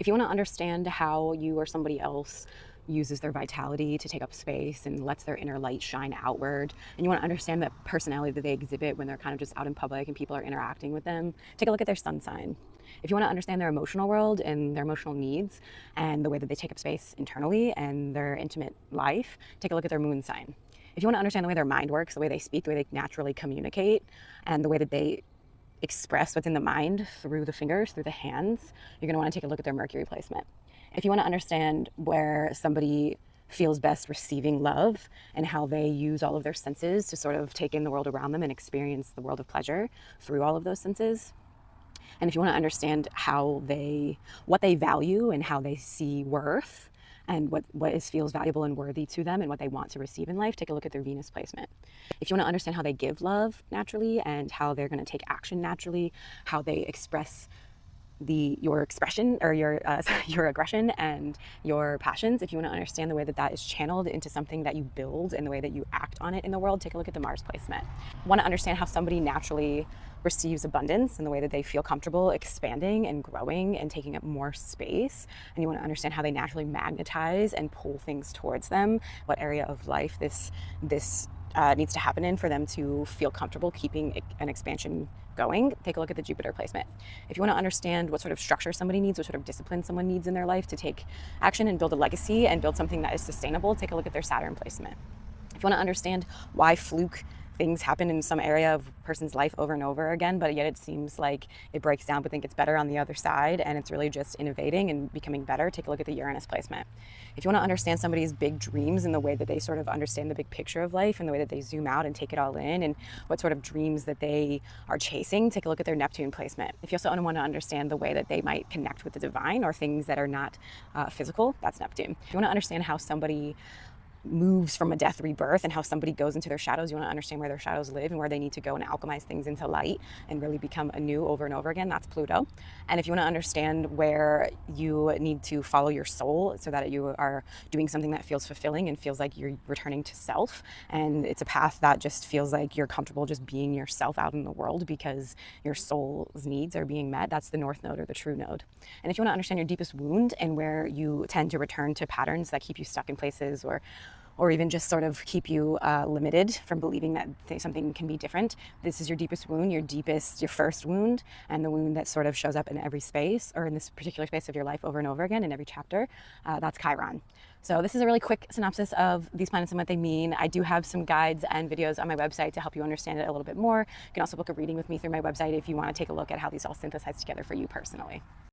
If you want to understand how you or somebody else uses their vitality to take up space and lets their inner light shine outward, and you want to understand the personality that they exhibit when they're kind of just out in public and people are interacting with them, take a look at their sun sign. If you want to understand their emotional world and their emotional needs and the way that they take up space internally and their intimate life, take a look at their moon sign. If you want to understand the way their mind works, the way they speak, the way they naturally communicate, and the way that they express what's in the mind through the fingers, through the hands, you're going to want to take a look at their Mercury placement. If you want to understand where somebody feels best receiving love and how they use all of their senses to sort of take in the world around them and experience the world of pleasure through all of those senses. And if you want to understand what they value and how they see worth and what feels valuable and worthy to them and what they want to receive in life, take a look at their Venus placement. If you want to understand how they give love naturally and how they're going to take action naturally, how they express your expression or your aggression and your passions, if you want to understand the way that is channeled into something that you build and the way that you act on it in the world, take a look at the Mars placement. Want to understand how somebody naturally receives abundance and the way that they feel comfortable expanding and growing and taking up more space, and you want to understand how they naturally magnetize and pull things towards them, what area of life this needs to happen in for them to feel comfortable keeping an expansion going, take a look at the Jupiter placement. If you want to understand what sort of structure somebody needs, what sort of discipline someone needs in their life to take action and build a legacy and build something that is sustainable, take a look at their Saturn placement. If you want to understand why fluke things happen in some area of a person's life over and over again, but yet it seems like it breaks down but then gets better on the other side, and it's really just innovating and becoming better, take a look at the Uranus placement. If you want to understand somebody's big dreams and the way that they sort of understand the big picture of life and the way that they zoom out and take it all in and what sort of dreams that they are chasing, take a look at their Neptune placement. If you also want to understand the way that they might connect with the divine or things that are not physical, that's Neptune. If you want to understand how somebody moves from a death rebirth and how somebody goes into their shadows, you want to understand where their shadows live and where they need to go and alchemize things into light and really become anew over and over again, that's Pluto. And if you want to understand where you need to follow your soul so that you are doing something that feels fulfilling and feels like you're returning to self, and it's a path that just feels like you're comfortable just being yourself out in the world because your soul's needs are being met, that's the North Node or the True Node. And if you want to understand your deepest wound and where you tend to return to patterns that keep you stuck in places or even just sort of keep you limited from believing that something can be different, this is your deepest wound, your first wound, and the wound that sort of shows up in every space or in this particular space of your life over and over again in every chapter, that's Chiron. So this is a really quick synopsis of these planets and what they mean. I do have some guides and videos on my website to help you understand it a little bit more. You can also book a reading with me through my website if you want to take a look at how these all synthesize together for you personally.